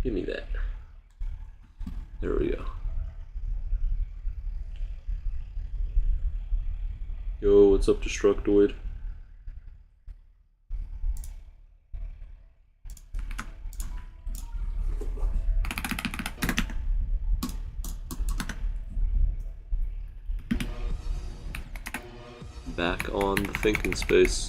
Give me that. There we go. Yo, what's up, Destructoid? Back on the thinking space.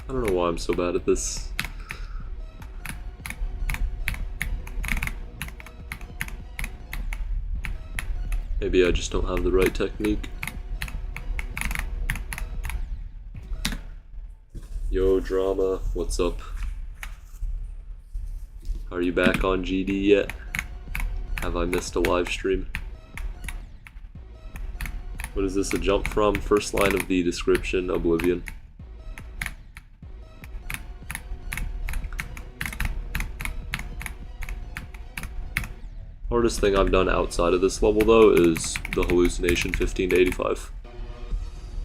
I don't know why I'm so bad at this. Maybe I just don't have the right technique. Yo, Drama, what's up? Are you back on GD yet? Have I missed a live stream? What is this a jump from? First line of the description, Oblivion. Hardest thing I've done outside of this level though is the hallucination 15 to 85,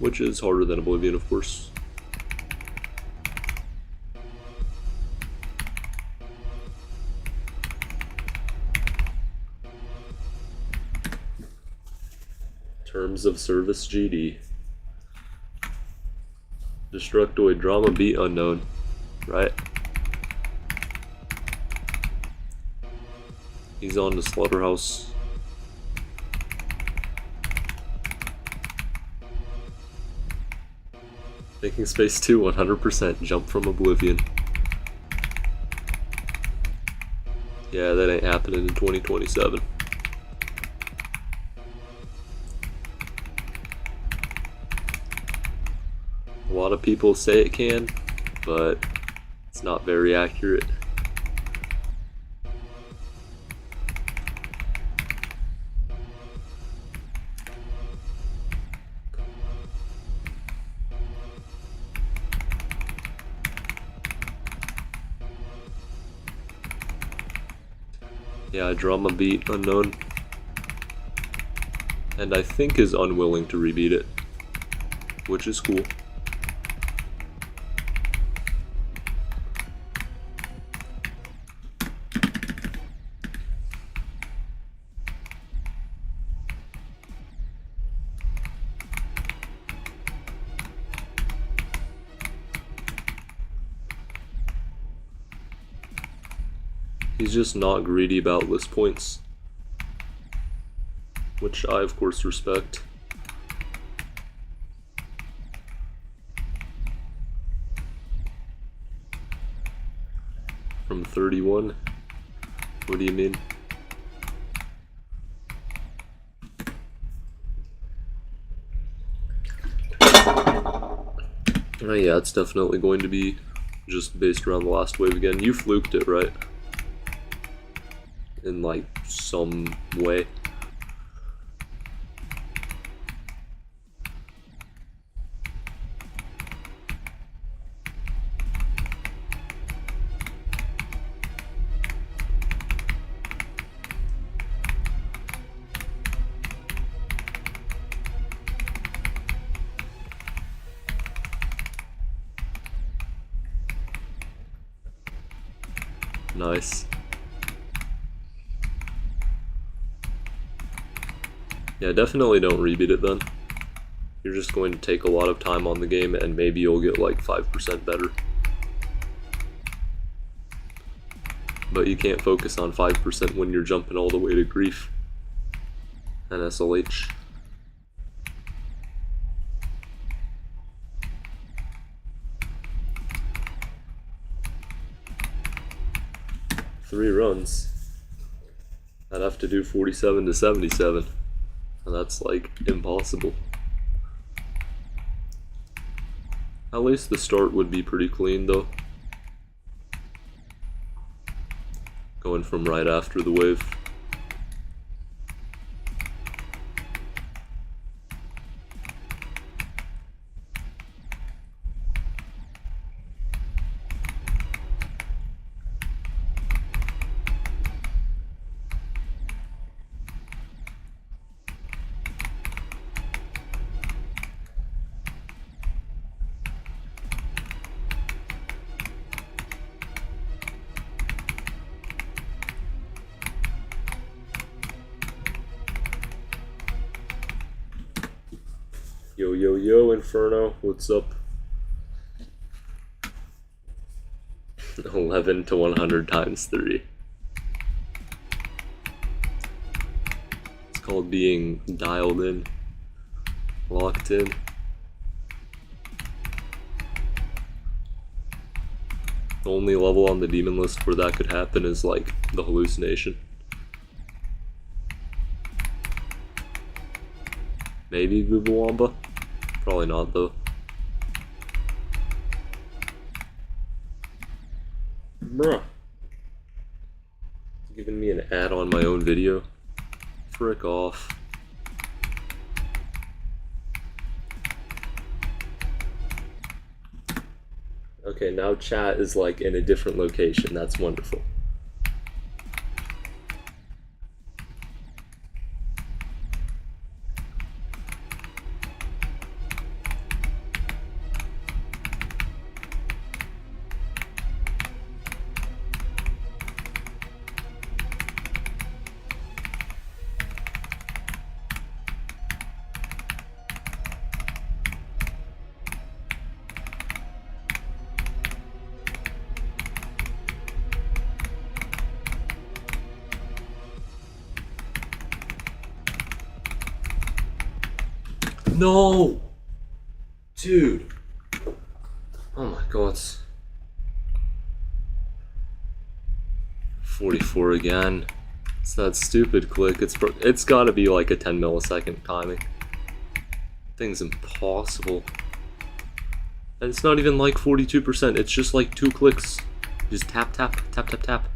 which is harder than Oblivion, of course. Terms of service GD. Destructoid Drama beat unknown, right? He's on the slaughterhouse. Thinking Space 2, 100% jump from Oblivion. Yeah, that ain't happening in 2027. A lot of people say it can, but it's not very accurate. Yeah, Drama beat unknown, and I think is unwilling to rebeat it, which is cool. He's just not greedy about list points, which I of course respect. From 31? What do you mean? Oh yeah, it's definitely going to be just based around the last wave again. You fluked it, right? In like some way. Nice. Yeah, definitely don't rebeat it then. You're just going to take a lot of time on the game and maybe you'll get like 5% better. but you can't focus on 5% when you're jumping all the way to grief and SLH. Three runs. I'd have to do 47 to 77, and that's like impossible. At least the start would be pretty clean though. Going from right after the wave. Yo, yo, yo, Inferno, what's up? 11 to 100 times 3. It's called being dialed in, locked in. The only level on the demon list where that could happen is like the hallucination. Maybe Bubawamba? Probably not though. Bruh. It's giving me an ad on my own video. Frick off. Okay, now chat is like in a different location. That's wonderful. No! Dude. Oh my god. 44 again. It's that stupid click. It's gotta be like a 10 millisecond timing. Thing's impossible. And it's not even like 42%. It's just like 2 clicks. Just tap, tap, tap, tap, tap.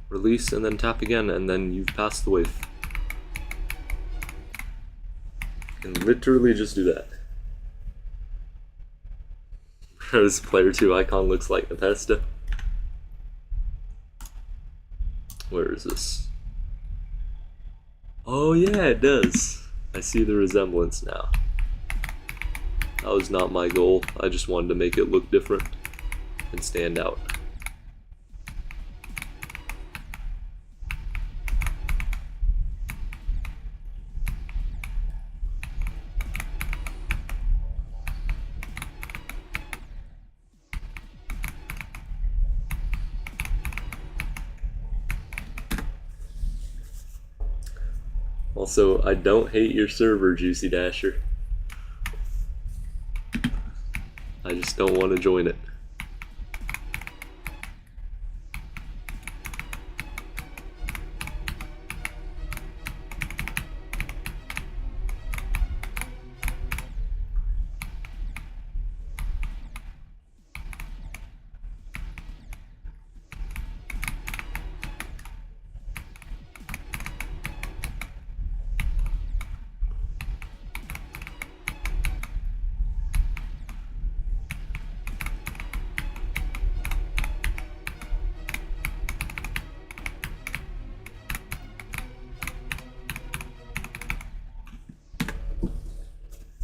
Release and then tap again, and then you've passed the wave. You can literally just do that. This player 2 icon looks like Bethesda. Where is this? Oh yeah, it does. I see the resemblance now. That was not my goal. I just wanted to make it look different and stand out. Also, I don't hate your server, Juicy Dasher. I just don't want to join it.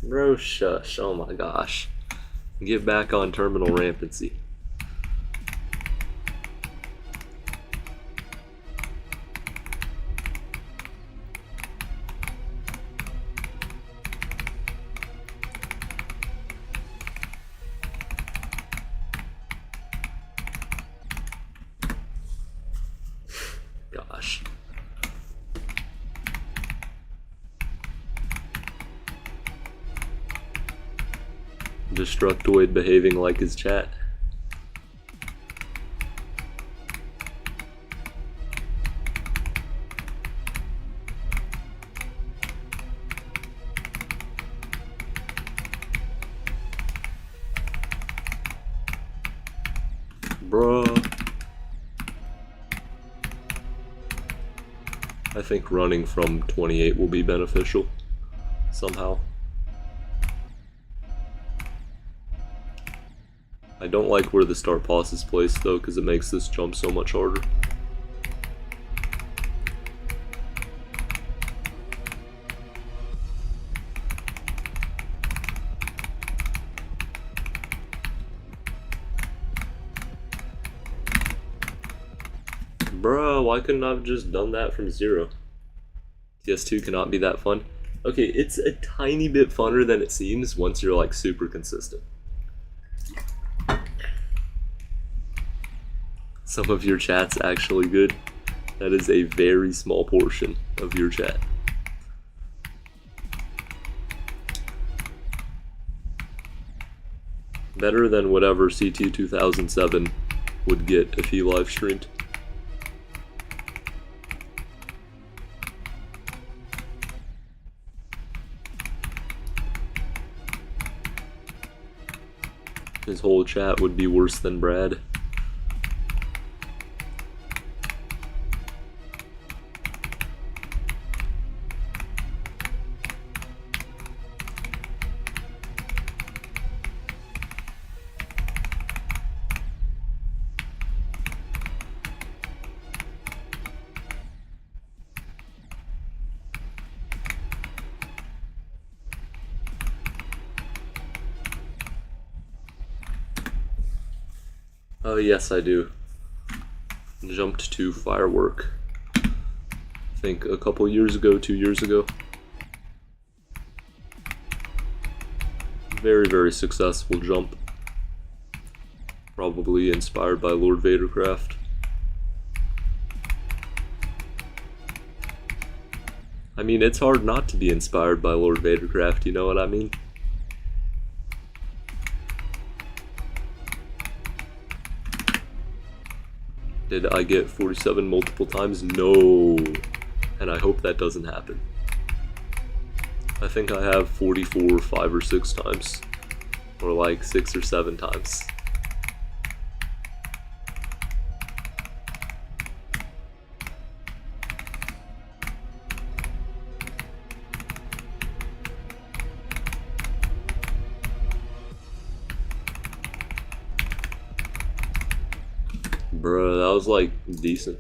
Bro, shush. Oh my gosh. Get back on terminal rampancy. gosh. Destructoid behaving like his chat. Bruh. I think running from 28 will be beneficial somehow. I don't like where the start pause is placed though, because it makes this jump so much harder. Bruh, why couldn't I have just done that from 0? TS2 cannot be that fun. Okay, it's a tiny bit funner than it seems once you're like super consistent. Some of your chat's actually good. That is a very small portion of your chat. Better than whatever CT 2007 would get if he live streamed. His whole chat would be worse than Brad. Oh yes, I do. Jumped to Firework. I think a couple years ago, 2 years ago. Very, very successful jump. Probably inspired by Lord Vadercraft. I mean, it's hard not to be inspired by Lord Vadercraft, you know what I mean? Did I get 47 multiple times? No. And I hope that doesn't happen. I think I have 44 5 or 6 times. Or like 6 or 7 times. Bruh, that was like decent.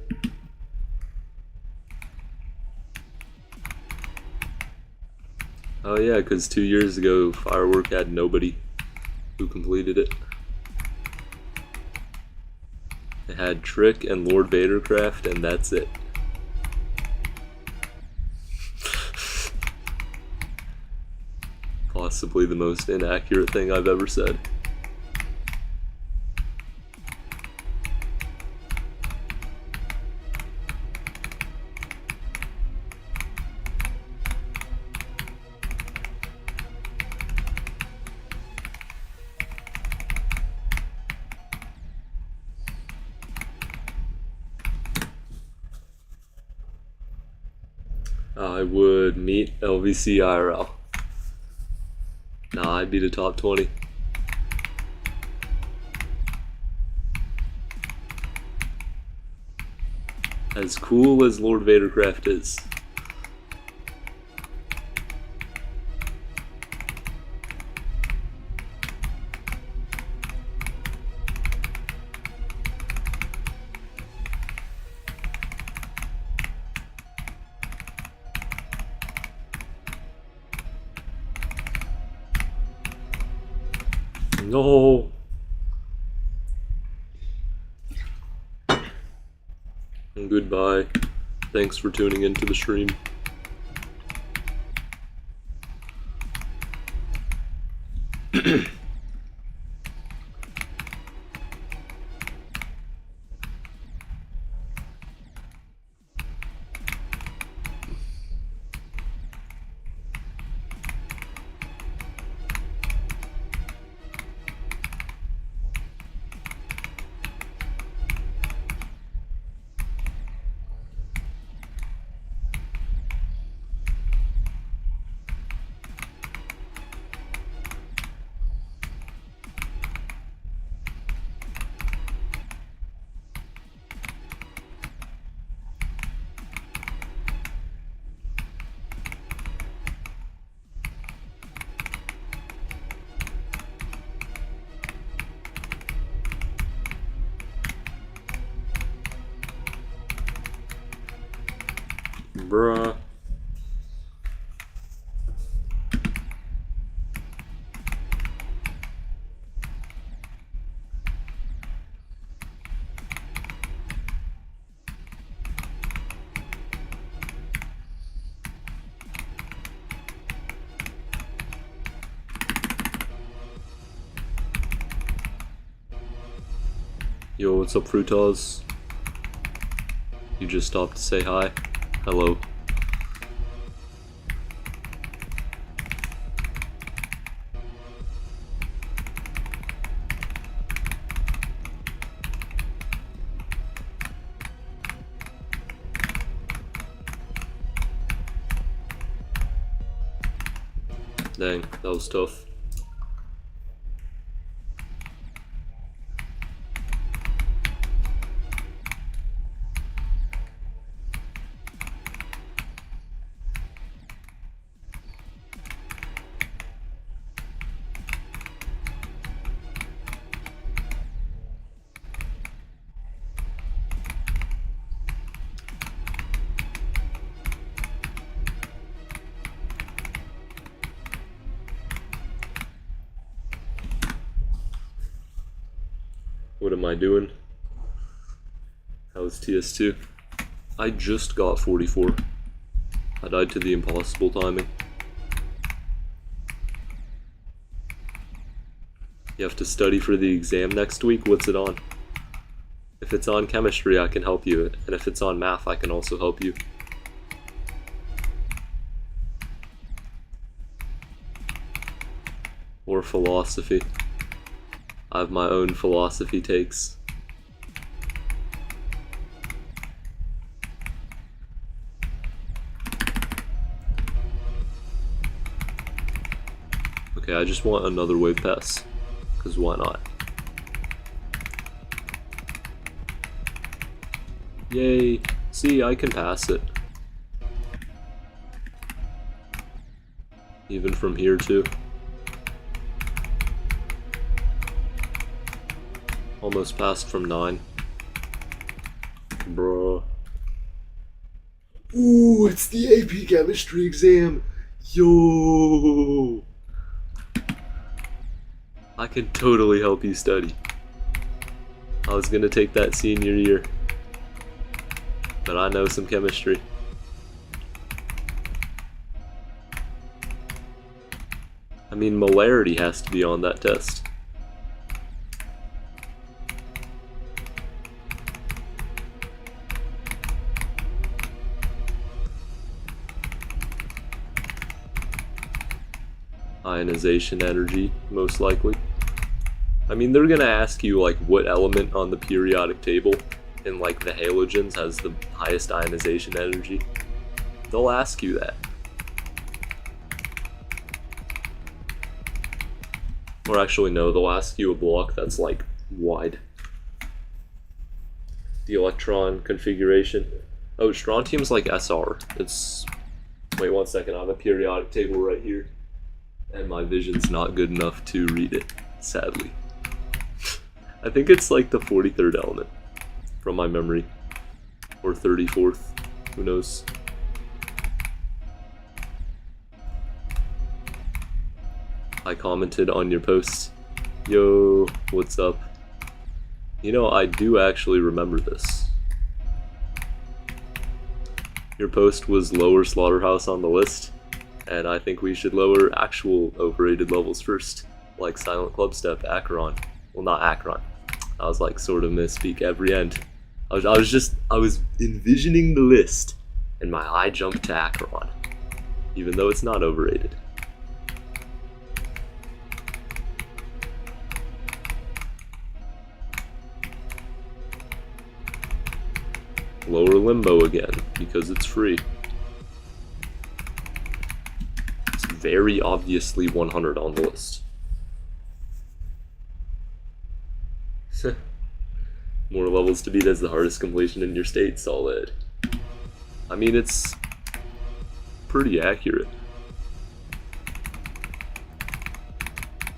Oh yeah, because 2 years ago, Firework had nobody who completed it. It had Trick and Lord Vadercraft, and that's it. Possibly the most inaccurate thing I've ever said. I would meet LVC IRL. Nah, I'd be the top 20. As cool as Lord Vadercraft is. No. And goodbye. Thanks for tuning into the stream. Bruh. Yo, what's up, Frutas? You just stopped to say hi. Hello. Dang, that was tough. What am I doing? How's TS2? I just got 44. I died to the impossible timing. You have to study for the exam next week? What's it on? If it's on chemistry, I can help you. And if it's on math, I can also help you. Or philosophy. I have my own philosophy takes. Okay, I just want another wave pass, because why not? Yay! See, I can pass it. Even from here too. Almost passed from 9. Bruh. Ooh, it's the AP chemistry exam! Yo! I can totally help you study. I was gonna take that senior year, but I know some chemistry. I mean, molarity has to be on that test. Ionization energy, most likely. I mean, they're gonna ask you like what element on the periodic table in like the halogens has the highest ionization energy. They'll ask you that. Or actually no, they'll ask you a block that's like wide. The electron configuration. Oh, strontium's like SR. It's... Wait 1 second, I have a periodic table right here. And my vision's not good enough to read it, sadly. I think it's like the 43rd element, from my memory. Or 34th, who knows. I commented on your post. Yo, what's up? You know, I do actually remember this. Your post was lower Slaughterhouse on the list. And I think we should lower actual overrated levels first, like Silent Clubstep, Acheron. Well, not Acheron. I was like sort of misspeak every end. I was envisioning the list, and my eye jumped to Acheron, even though it's not overrated. Lower Limbo again, because it's free. Very obviously 100 on the list. More levels to beat as the hardest completion in your state, solid. I mean, it's pretty accurate.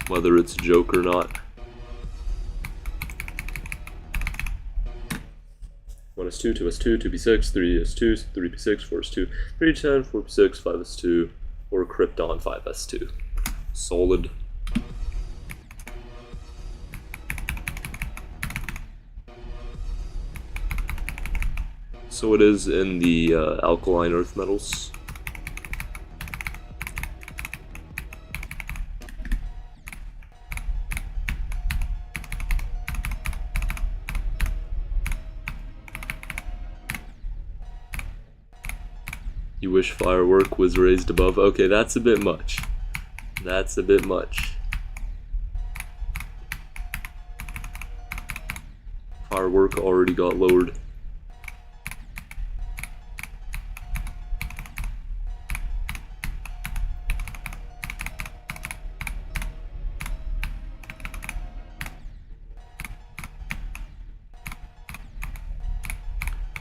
Whether it's a joke or not. When 1s2, 2s2, 2b6, 3s2, 3p6, 4s2, 3d10, 4p6, 5s2, or Krypton 5s2. Solid. So it is in the alkaline earth metals. You wish firework was raised above? Okay, that's a bit much. That's a bit much. Firework already got lowered.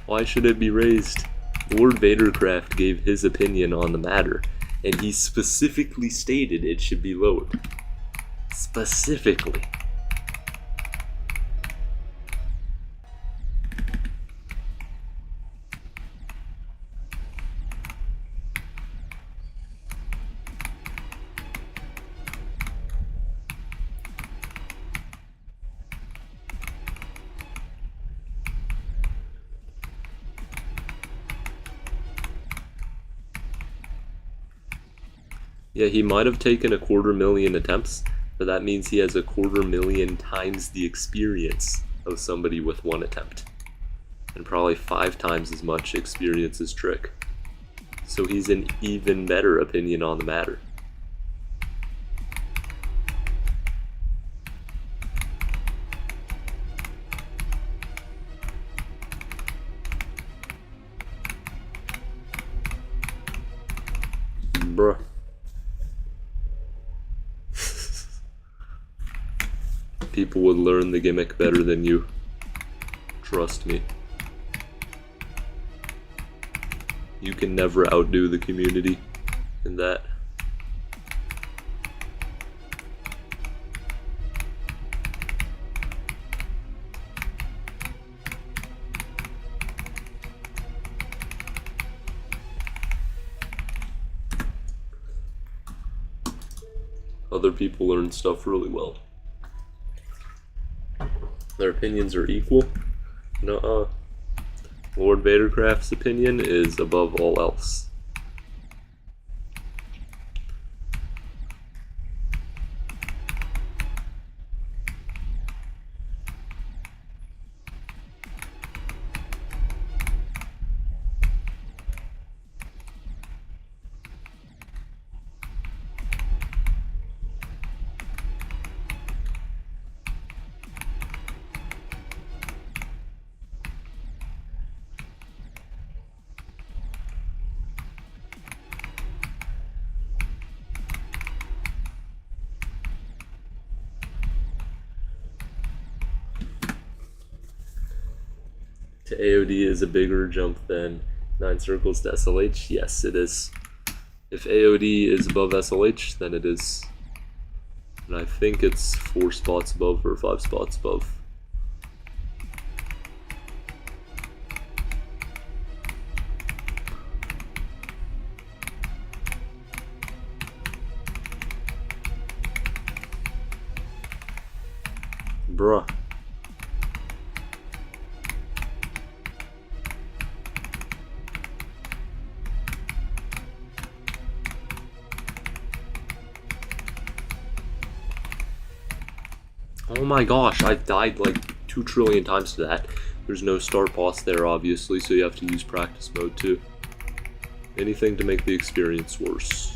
Why should it be raised? Lord Vadercraft gave his opinion on the matter, and he specifically stated it should be lowered. Specifically. Yeah, he might have taken 250,000 attempts, but that means he has 250,000 times the experience of somebody with one attempt. And probably 5 times as much experience as Trick. So he's an even better opinion on the matter. Bruh. People would learn the gimmick better than you. Trust me. You can never outdo the community in that. Other people learn stuff really well. Their opinions are equal? Nuh-uh. Lord Vadercraft's opinion is above all else. To AOD is a bigger jump than 9 circles to SLH? Yes, it is. If AOD is above SLH, then it is. And I think it's 4 spots above or 5 spots above. Bruh. Oh my gosh, I've died like 2 trillion times to that. There's no start boss there, obviously, so you have to use practice mode too. Anything to make the experience worse.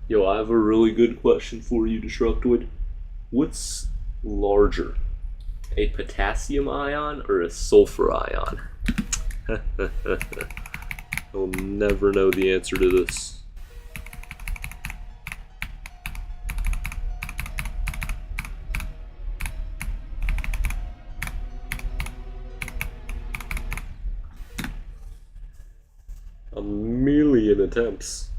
Yo, I have a really good question for you, Destructoid. What's larger, a potassium ion or a sulfur ion? You'll never know the answer to this. million attempts.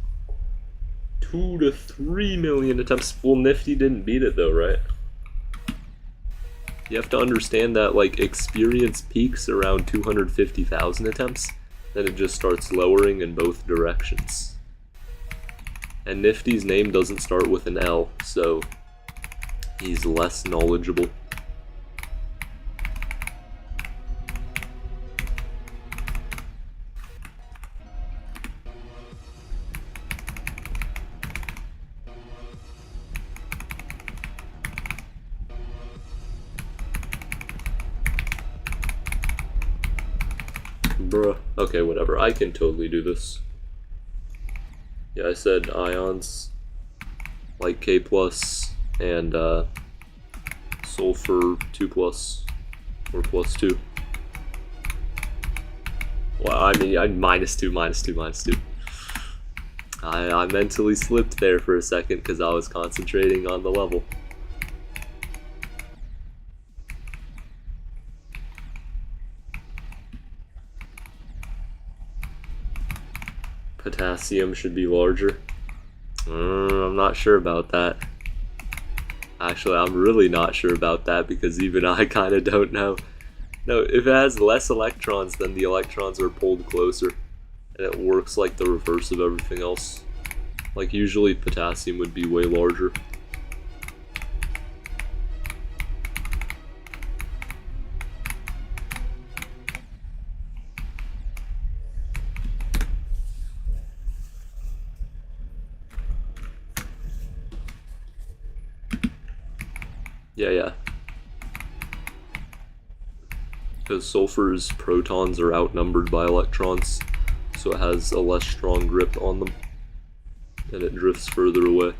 2 to 3 million attempts. Well, Nifty didn't beat it though, right? You have to understand that like experience peaks around 250,000 attempts, then it just starts lowering in both directions. And Nifty's name doesn't start with an L, so he's less knowledgeable. Bruh. Okay, whatever. I can totally do this. Yeah, I said ions, like K+, and sulfur 2+, or +2. Well, I mean, -2. I mentally slipped there for a second because I was concentrating on the level. Potassium should be larger. I'm not sure about that. Actually, I'm really not sure about that because even I kind of don't know. No, if it has less electrons, then the electrons are pulled closer. And it works like the reverse of everything else. Like usually potassium would be way larger. Yeah. Because sulfur's protons are outnumbered by electrons, so it has a less strong grip on them, and it drifts further away.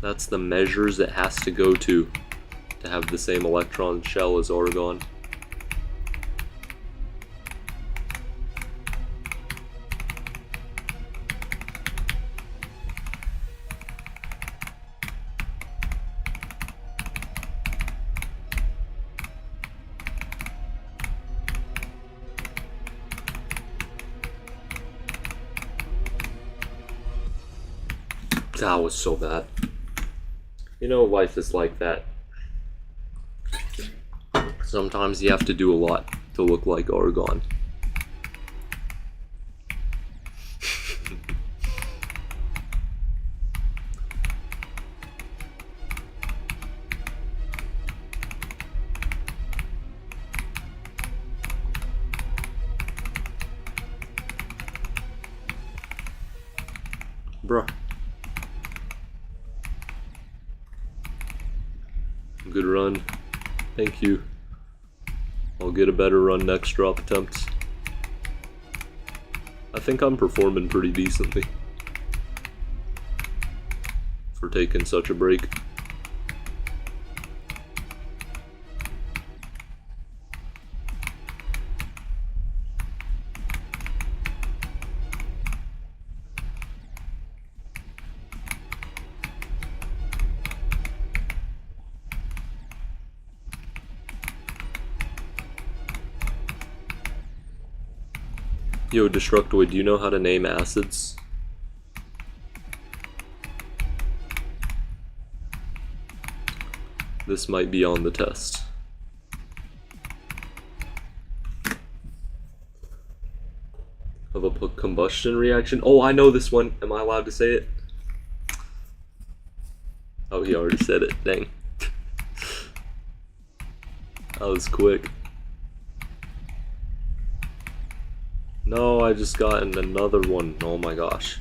That's the measures it has to go to have the same electron shell as argon. That was so bad. You know, life is like that. Sometimes you have to do a lot to look like argon. Bruh. Good run. Thank you. I'll get a better run next drop attempt. I think I'm performing pretty decently for taking such a break. Yo, Destructoid, do you know how to name acids? This might be on the test. Of a combustion reaction? Oh, I know this one. Am I allowed to say it? Oh, he already said it. Dang. That was quick. No, I just gotten another one. Oh my gosh.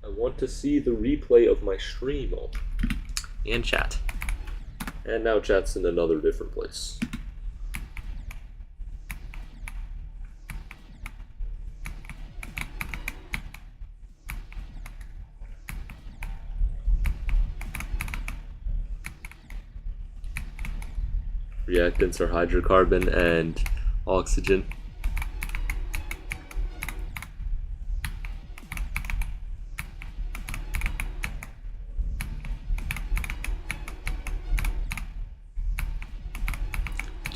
I want to see the replay of my stream. Oh. And chat. And now chat's in another different place. Reactants are hydrocarbon and oxygen.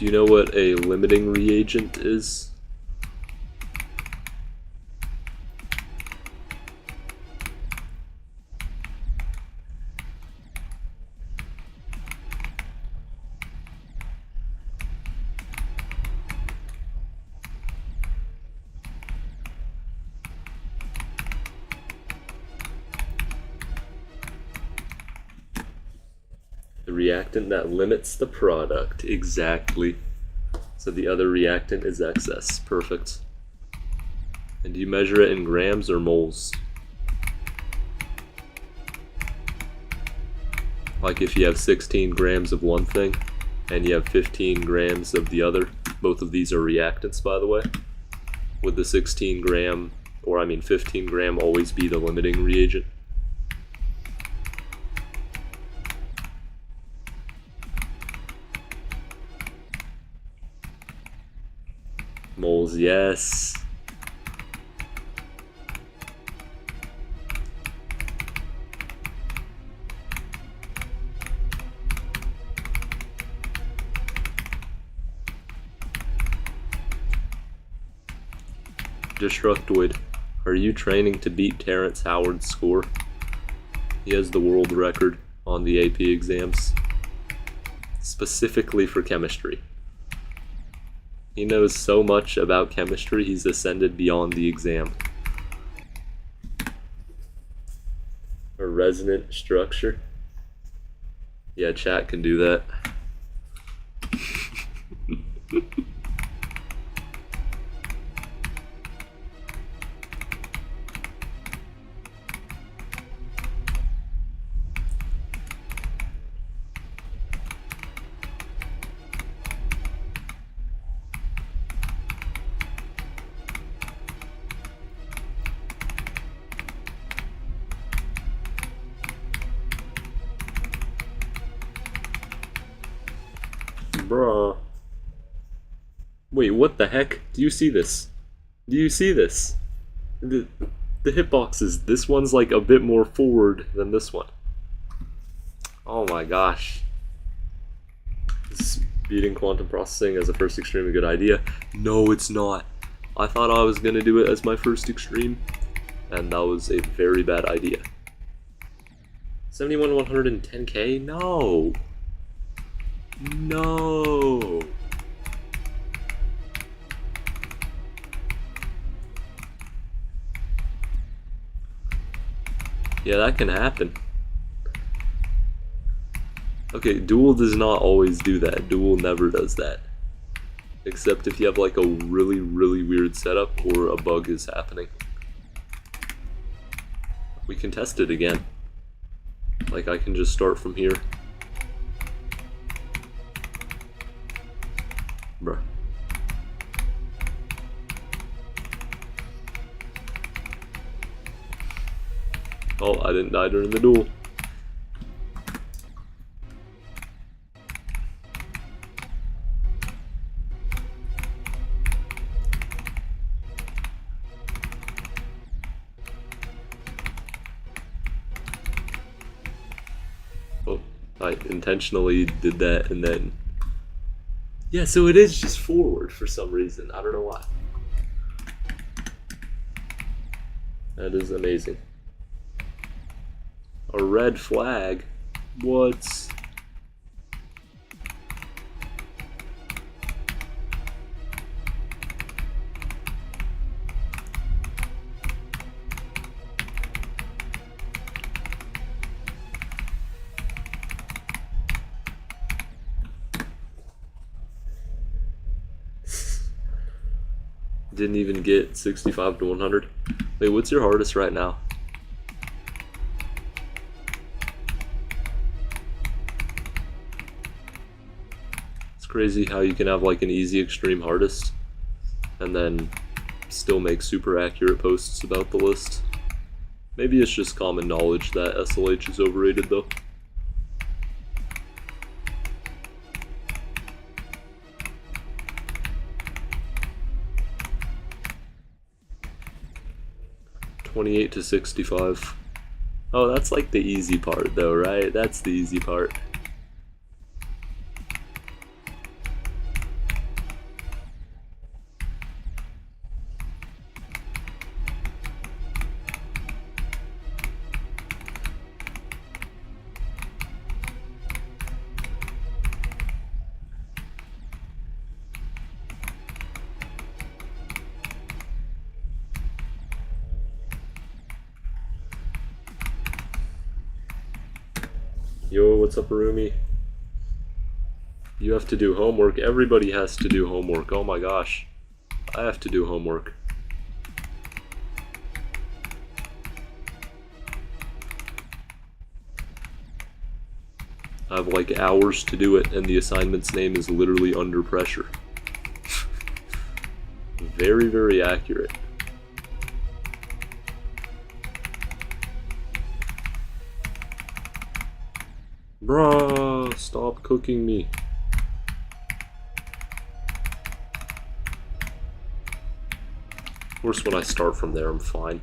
Do you know what a limiting reagent is? The reactant that limits the product. Exactly. So the other reactant is excess. Perfect. And do you measure it in grams or moles? Like if you have 16 grams of one thing and you have 15 grams of the other. Both of these are reactants, by the way. Would the 16 gram, or I mean 15 gram, always be the limiting reagent? Moles, yes. Destructoid, are you training to beat Terrence Howard's score? He has the world record on the AP exams, specifically for chemistry. He knows so much about chemistry, he's ascended beyond the exam. A resonant structure? Yeah, chat can do that. Bruh. Wait, what the heck? Do you see this? Do you see this? The hitboxes, this one's like a bit more forward than this one. Oh my gosh. Is beating quantum processing as a first extreme a good idea? No, it's not. I thought I was gonna do it as my first extreme, and that was a very bad idea. 71 110k? No! No! Yeah, that can happen. Okay, Duel does not always do that. Duel never does that. Except if you have like a really, really weird setup or a bug is happening. We can test it again. Like I can just start from here. Bruh. Oh, I didn't die during the duel. Oh, I intentionally did that and then... Yeah, so it is just forward for some reason. I don't know why. That is amazing. A red flag? What? Didn't even get 65 to 100. Wait, what's your hardest right now? It's crazy how you can have like an easy extreme hardest and then still make super accurate posts about the list. Maybe it's just common knowledge that SLH is overrated though. $28 to 65. Oh, that's like the easy part though, right? That's the easy part. Yo, what's up, Arumi? You have to do homework. Everybody has to do homework. Oh my gosh. I have to do homework. I have like hours to do it, and the assignment's name is literally Under Pressure. Very, very accurate. Bruh, stop cooking me. Of course, when I start from there, I'm fine.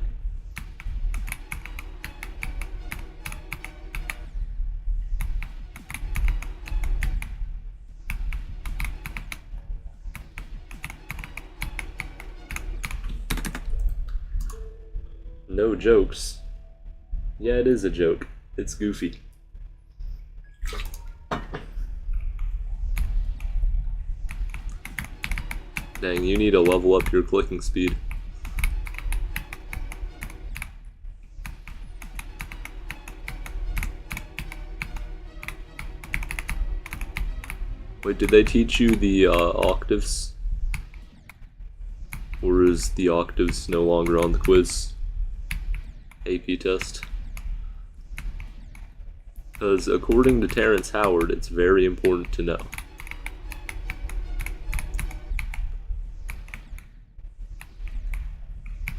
No jokes. Yeah, it is a joke. It's goofy. Dang, you need to level up your clicking speed. Wait, did they teach you the octaves? Or is the octaves no longer on the quiz? AP test? Because according to Terrence Howard, it's very important to know.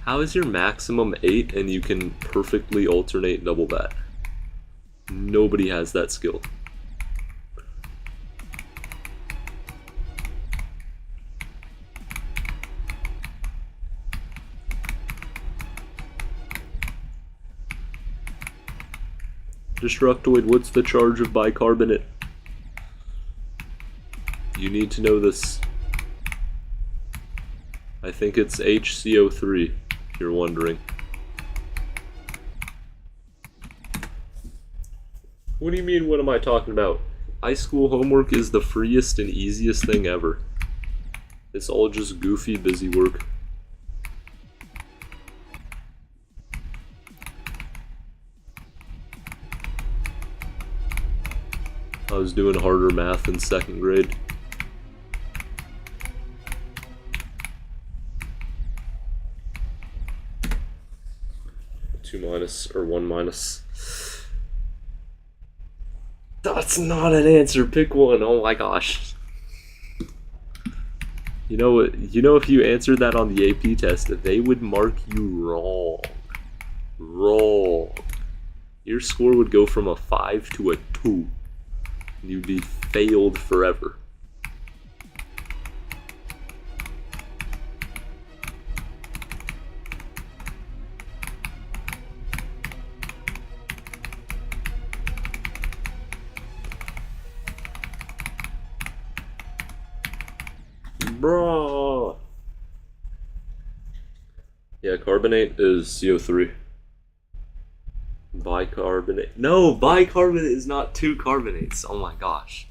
How is your maximum 8 and you can perfectly alternate double bat? Nobody has that skill. Destructoid, what's the charge of bicarbonate? You need to know this. I think it's HCO3, if you're wondering. What do you mean, what am I talking about? High school homework is the freest and easiest thing ever. It's all just goofy, busy work. I was doing harder math in 2nd grade. Two minus, or one minus. That's not an answer, pick one, oh my gosh. You know what, if you answered that on the AP test, they would mark you wrong. Wrong. Your score would go from a 5 to a 2. You'd be failed forever. Bruh. Yeah, carbonate is CO3. Bicarbonate. No, bicarbonate is not 2 carbonates. Oh my gosh.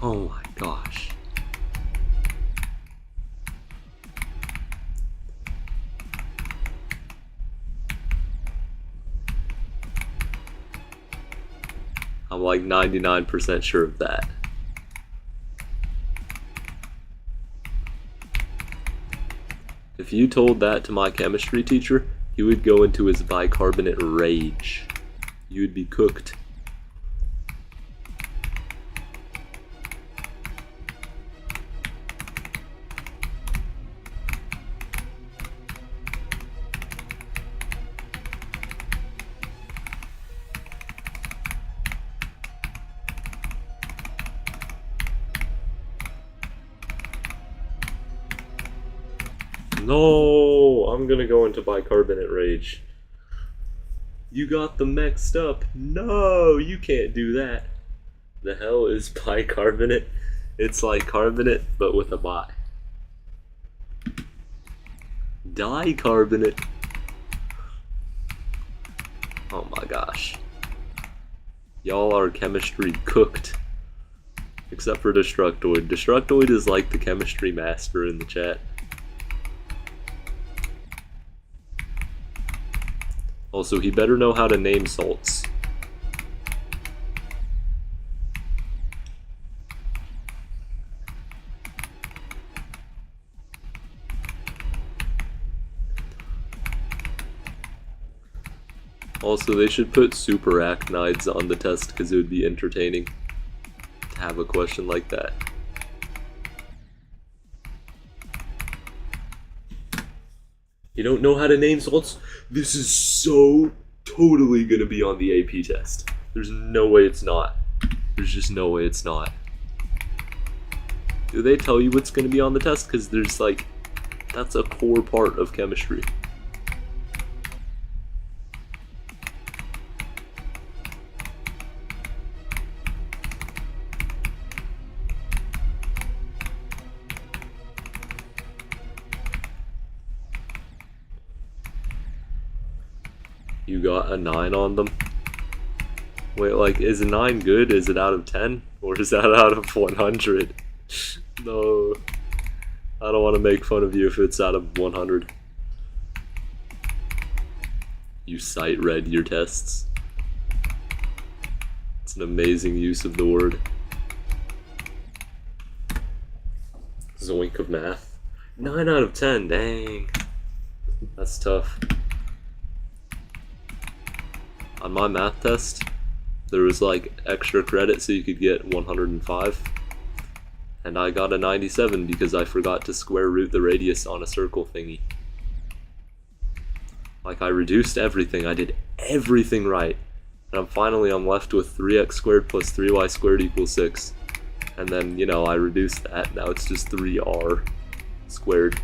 Oh my gosh. I'm like 99% sure of that. If you told that to my chemistry teacher, he would go into his bicarbonate rage. You would be cooked. No, I'm gonna go into bicarbonate rage. You got them mixed up. No, you can't do that. The hell is bicarbonate? It's like carbonate, but with a bi. Dicarbonate. Oh my gosh. Y'all are chemistry cooked. Except for Destructoid. Destructoid is like the chemistry master in the chat. Also, he better know how to name salts. Also, they should put super actinides on the test because it would be entertaining to have a question like that. You don't know how to name salts? This is so totally gonna be on the AP test. There's no way it's not. There's just no way it's not. Do they tell you what's gonna be on the test? Because there's like, that's a core part of chemistry. You got a 9 on them? Wait, like, is a 9 good? Is it out of 10? Or is that out of 100? No. I don't want to make fun of you if it's out of 100. You sight read your tests. It's an amazing use of the word. Zoink of math. 9 out of 10, dang. That's tough. On my math test, there was like extra credit so you could get 105. And I got a 97 because I forgot to square root the radius on a circle thingy. Like, I reduced everything, I did everything right. And I'm left with 3x squared plus 3y squared equals 6. And then, you know, I reduced that, now it's just 3r squared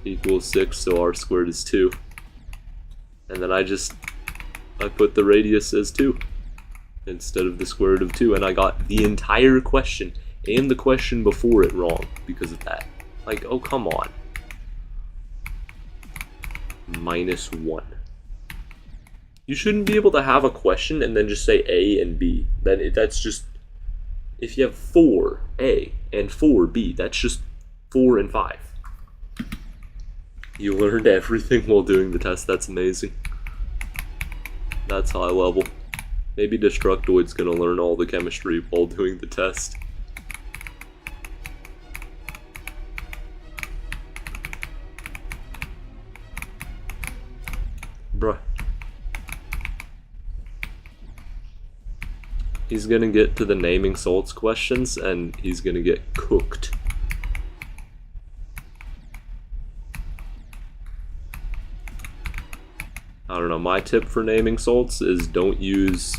equals 6, so r squared is 2. And then I put the radius as 2 instead of the square root of 2, and I got the entire question and the question before it wrong because of that. Like, oh, come on. -1. You shouldn't be able to have a question and then just say A and B. That's just, if you have 4A and 4B, that's just 4 and 5. You learned everything while doing the test, that's amazing. That's high level. Maybe Destructoid's gonna learn all the chemistry while doing the test. Bruh. He's gonna get to the naming salts questions and he's gonna get cooked. I don't know, my tip for naming salts is don't use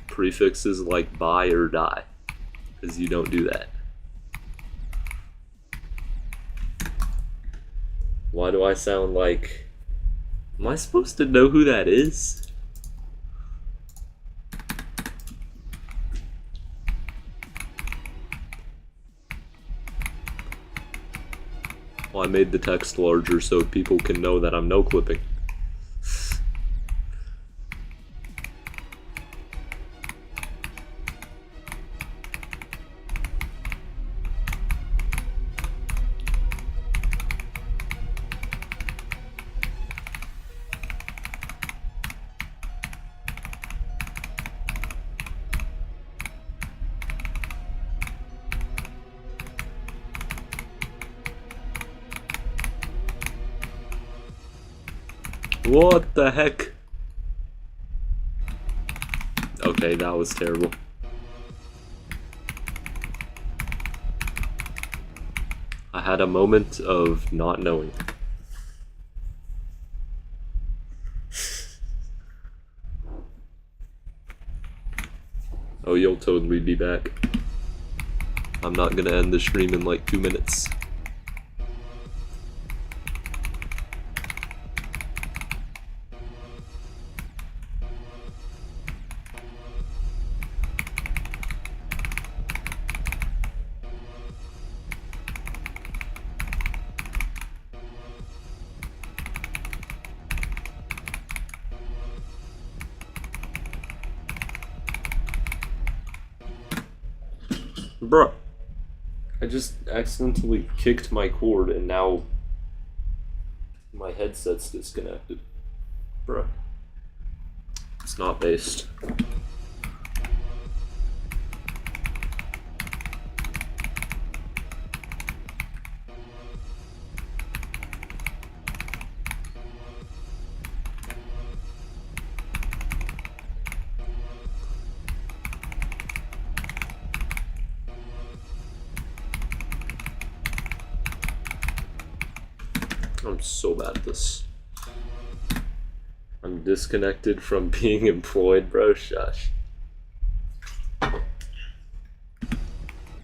prefixes like by or die, because you don't do that. Why do I sound like... Am I supposed to know who that is? Well, I made the text larger so people can know that I'm no clipping. What the heck? Okay, that was terrible. I had a moment of not knowing. Oh, you'll totally be back. I'm not gonna end the stream in like 2 minutes. Bruh, I just accidentally kicked my cord and now my headset's disconnected. Bruh. It's not based. I'm so bad at this. I'm disconnected from being employed, bro. Shush.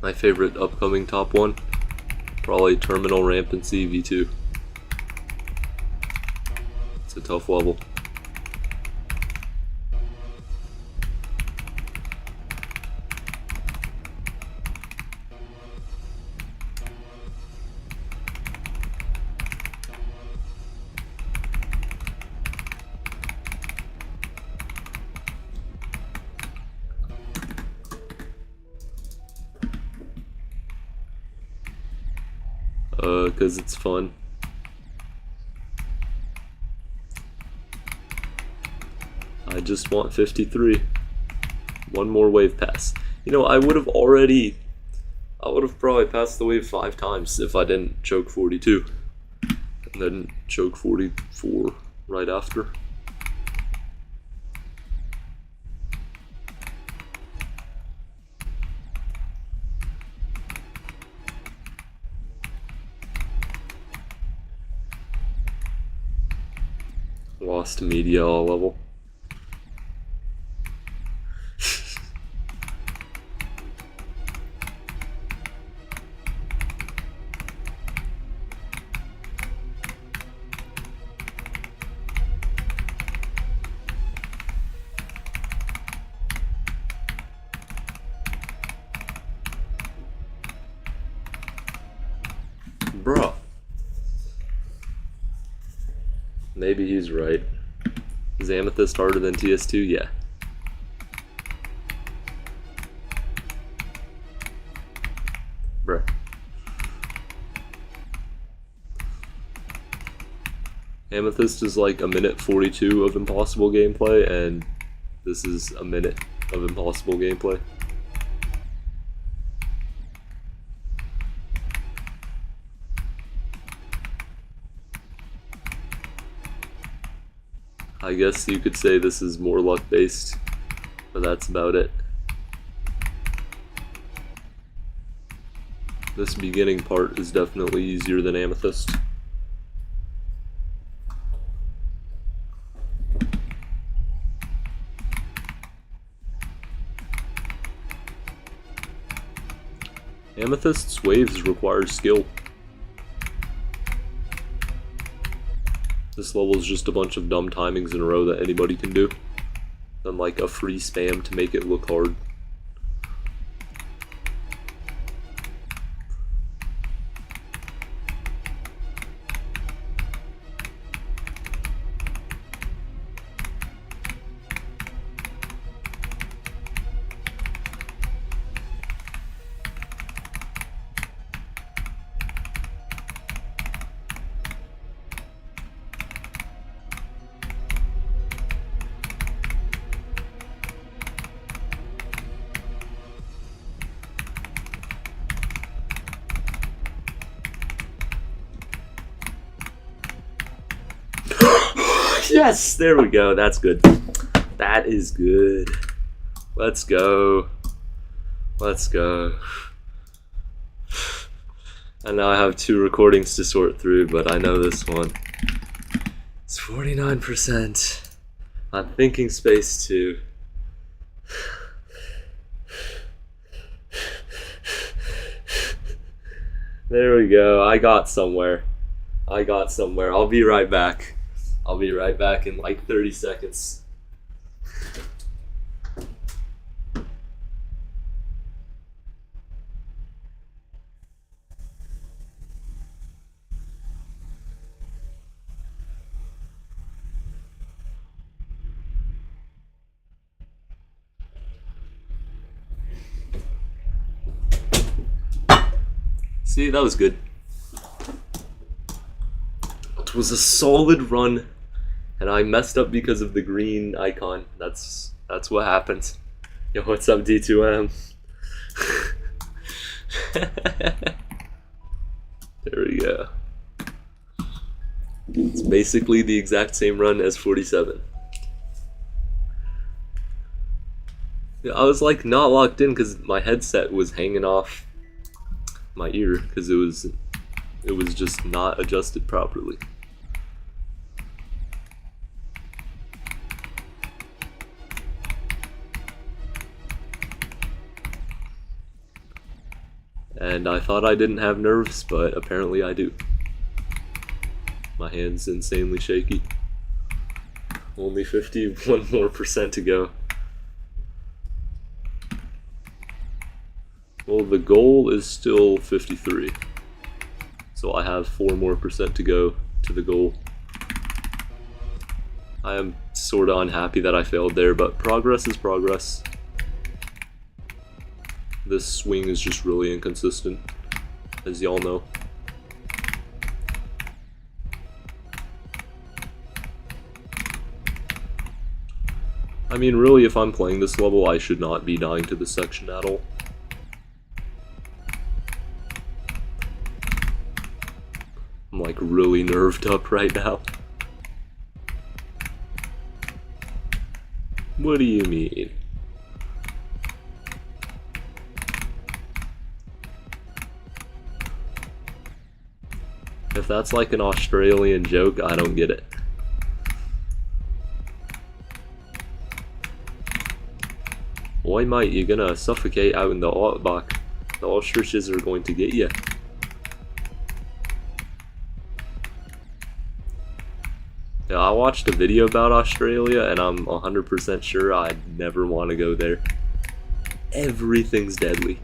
My favorite upcoming top one, probably Terminal Rampancy V2. It's a tough level. Because it's fun. I just want 53. One more wave pass. You know, I would have probably passed the wave 5 times if I didn't choke 42. And then choke 44 right after. Lost media all level. Bruh. Maybe he's right. Is Amethyst harder than TS2? Yeah. Bruh. Amethyst is like a minute 42 of impossible gameplay, and this is a minute of impossible gameplay. I guess you could say this is more luck based, but that's about it. This beginning part is definitely easier than Amethyst. Amethyst's waves require skill. This level is just a bunch of dumb timings in a row that anybody can do. Then like a free spam to make it look hard. Yes, there we go. That's good. That is good. Let's go. Let's go. And now I have 2 recordings to sort through, but I know this one. It's 49%. I'm thinking space 2. There we go. I got somewhere. I'll be right back. I'll be right back in like 30 seconds. See, that was good. It was a solid run. And I messed up because of the green icon. That's what happens. Yo, what's up, D2M? There we go. It's basically the exact same run as 47. Yeah, I was like not locked in because my headset was hanging off my ear because it was It was just not adjusted properly. And I thought I didn't have nerves, but apparently I do. My hand's insanely shaky. Only 51% more to go. Well, the goal is still 53. So I have 4% more to go to the goal. I am sorta unhappy that I failed there, but progress is progress. This swing is just really inconsistent, as y'all know. I mean, really, if I'm playing this level, I should not be dying to this section at all. I'm like really nerved up right now. What do you mean? If that's like an Australian joke, I don't get it. Why, mate, you're gonna suffocate out in the outback. The ostriches are going to get you. Yeah, I watched a video about Australia and I'm 100% sure I'd never want to go there. Everything's deadly.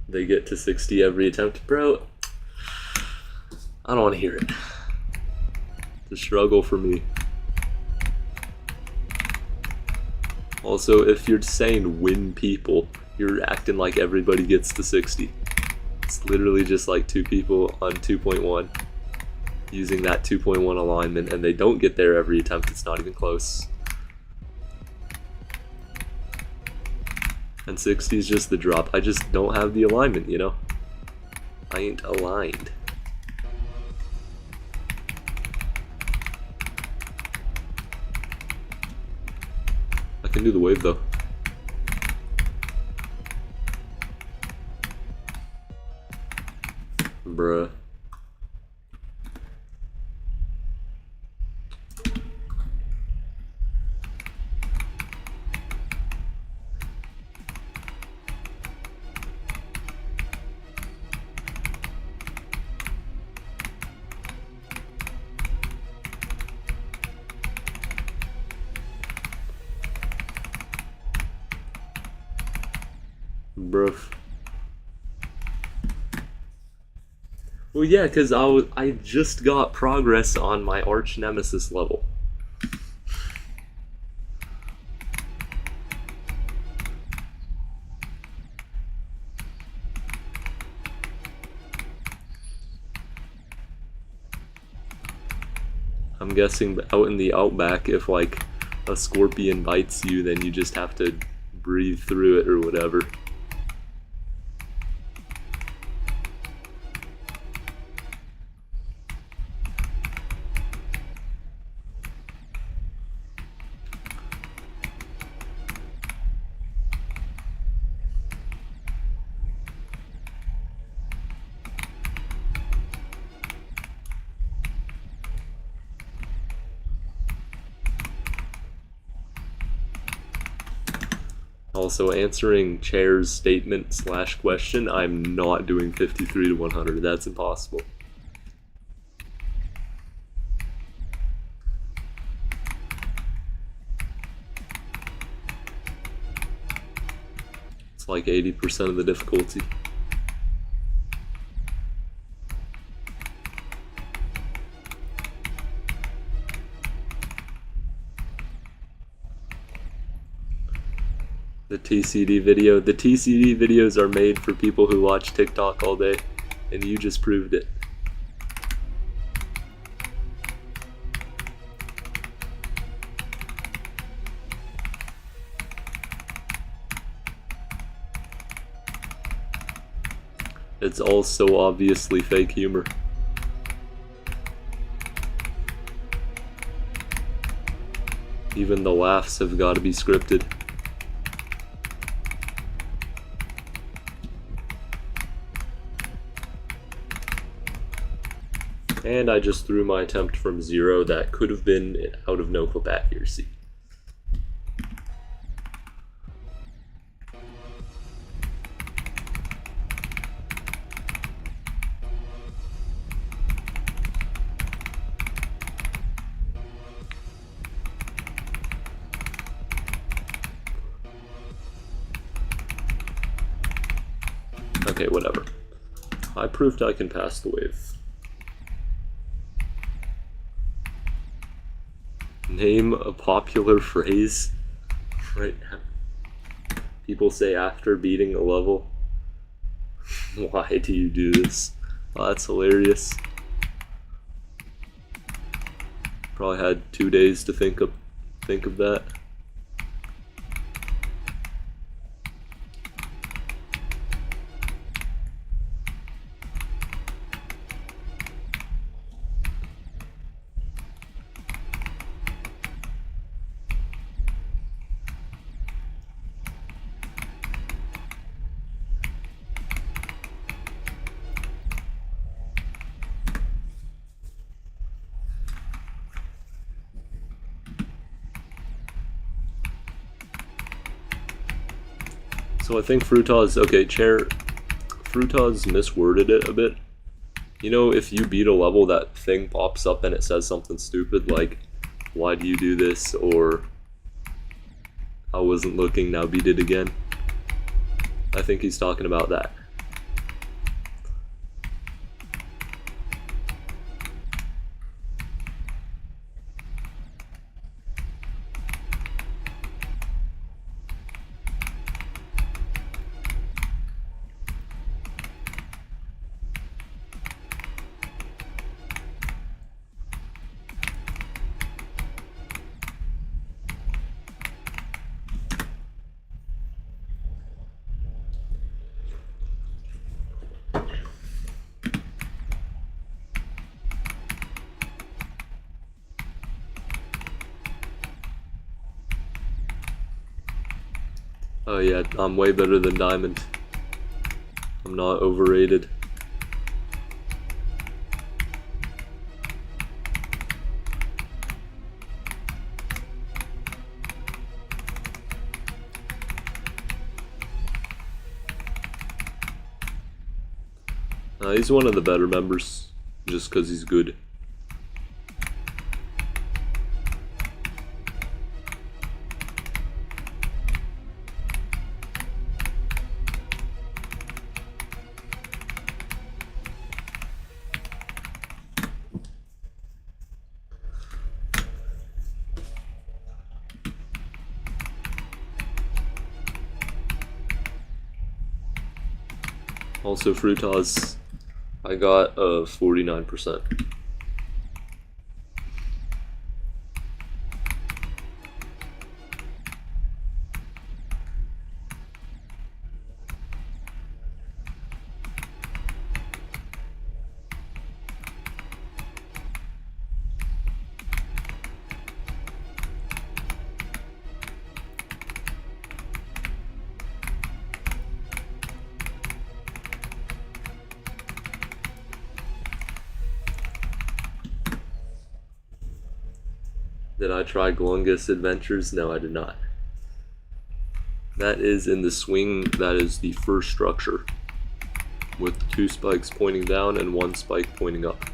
They get to 60 every attempt. Bro, I don't want to hear it. It's a struggle for me. Also, if you're saying win people, you're acting like everybody gets to 60. It's literally just like 2 people on 2.1 using that 2.1 alignment, and they don't get there every attempt. It's not even close. And 60 is just the drop. I just don't have the alignment, you know? I ain't aligned. I can do the wave though. Bruh. Bruh. Well, yeah, because I just got progress on my arch nemesis level. I'm guessing out in the outback, if like a scorpion bites you, then you just have to breathe through it or whatever. Also, answering Chair's statement / question, I'm not doing 53 to 100. That's impossible. It's like 80% of the difficulty. The TCD video. The TCD videos are made for people who watch TikTok all day, and you just proved it. It's all so obviously fake humor. Even the laughs have got to be scripted. And I just threw my attempt from 0 that could have been out of no clip accuracy. Okay, whatever. I proved I can pass the wave. Name a popular phrase right now. People say after beating a level. Why do you do this? Oh, that's hilarious. Probably had 2 days to think of that. So I think Fruitaz, okay, Fruitaz misworded it a bit. You know, if you beat a level, that thing pops up and it says something stupid like, why do you do this, or I wasn't looking, now beat it again. I think he's talking about that. Oh yeah, I'm way better than Diamond. I'm not overrated. He's one of the better members, just because he's good. Also, Fruitaz, I got a 49%. Did I try Glungus Adventures? No, I did not. That is in the swing, that is the first structure, with 2 spikes pointing down and 1 spike pointing up.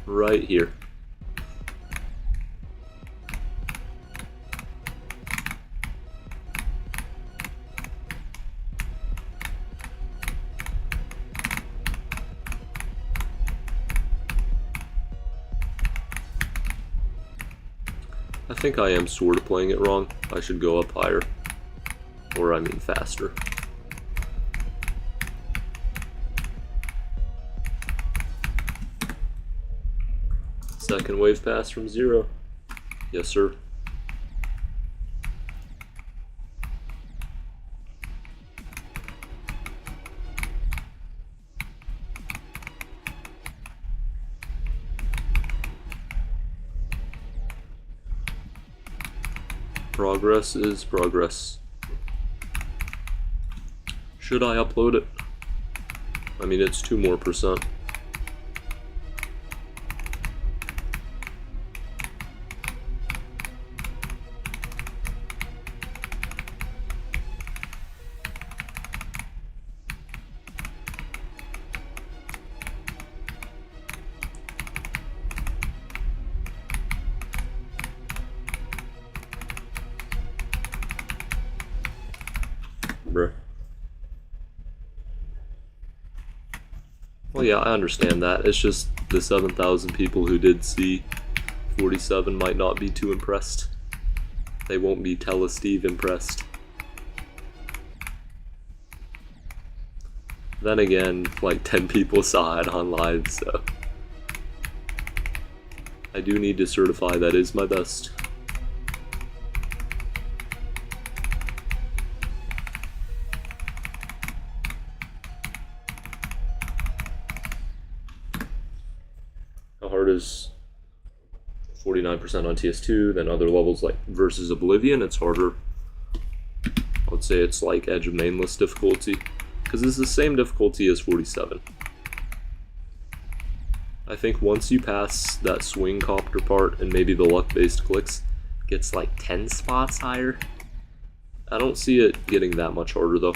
Right here. I think I am sort of playing it wrong. I should go up higher. Or I mean faster. Second wave pass from 0. Yes, sir. Progress is progress. Should I upload it? I mean, it's 2% more. Bruh. Well, yeah, I understand that. It's just the 7,000 people who did see 47 might not be too impressed. They won't be Steve impressed. Then again, like 10 people saw it on live, so I do need to certify that is my best. How hard is 49% on TS2? Then other levels like versus Oblivion, it's harder. I would say it's like Edge of Mainless difficulty, because it's the same difficulty as 47. I think once you pass that swing copter part and maybe the luck-based clicks, it gets like 10 spots higher. I don't see it getting that much harder though,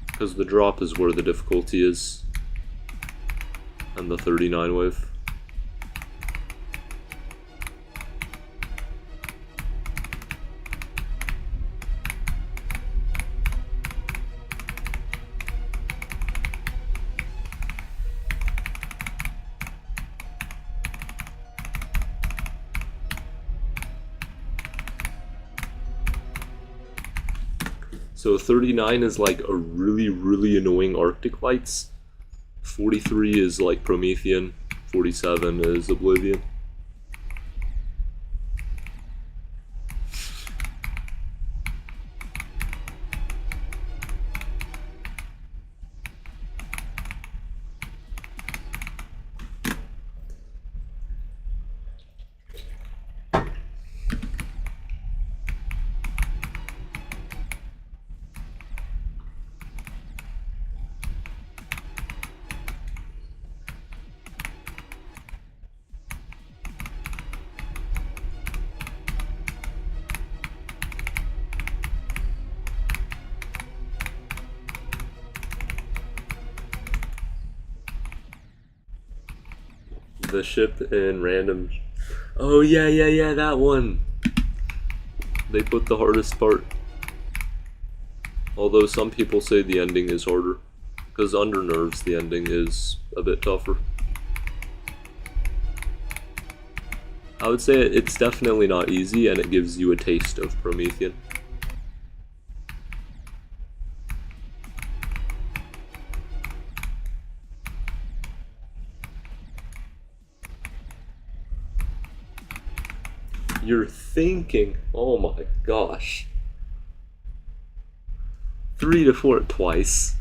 because the drop is where the difficulty is, and the 39 wave. So 39 is like a really annoying Arctic Lights. 43 is like Promethean. 47 is Oblivion. The ship in random. Oh yeah, that one. They put the hardest part. Although some people say the ending is harder, because under nerves the ending is a bit tougher. I would say it's definitely not easy, and it gives you a taste of Promethean. You're thinking, oh my gosh. 3 to 4 twice.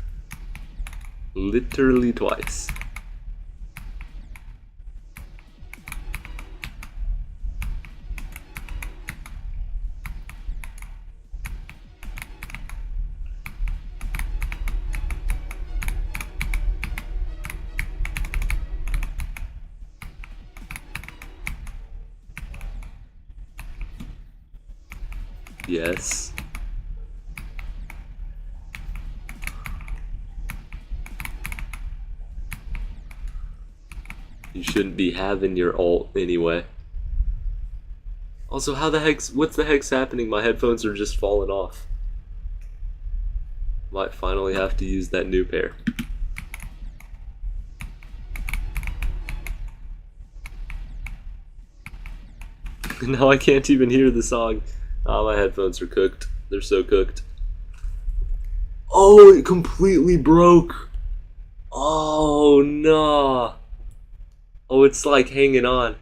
Literally twice. Yes. You shouldn't be having your ult anyway. Also, what's the heck's happening? My headphones are just falling off. Might finally have to use that new pair. Now I can't even hear the song. Oh, my headphones are cooked. They're so cooked. Oh, it completely broke. Oh, no. Oh, it's like hanging on.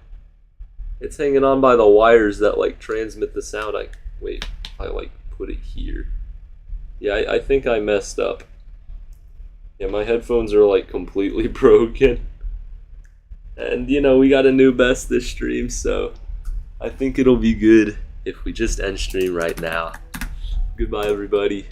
It's hanging on by the wires that like transmit the sound. Wait, I like put it here. Yeah, I think I messed up. Yeah, my headphones are like completely broken. And you know, we got a new best this stream, so I think it'll be good if we just end stream right now. Goodbye, everybody.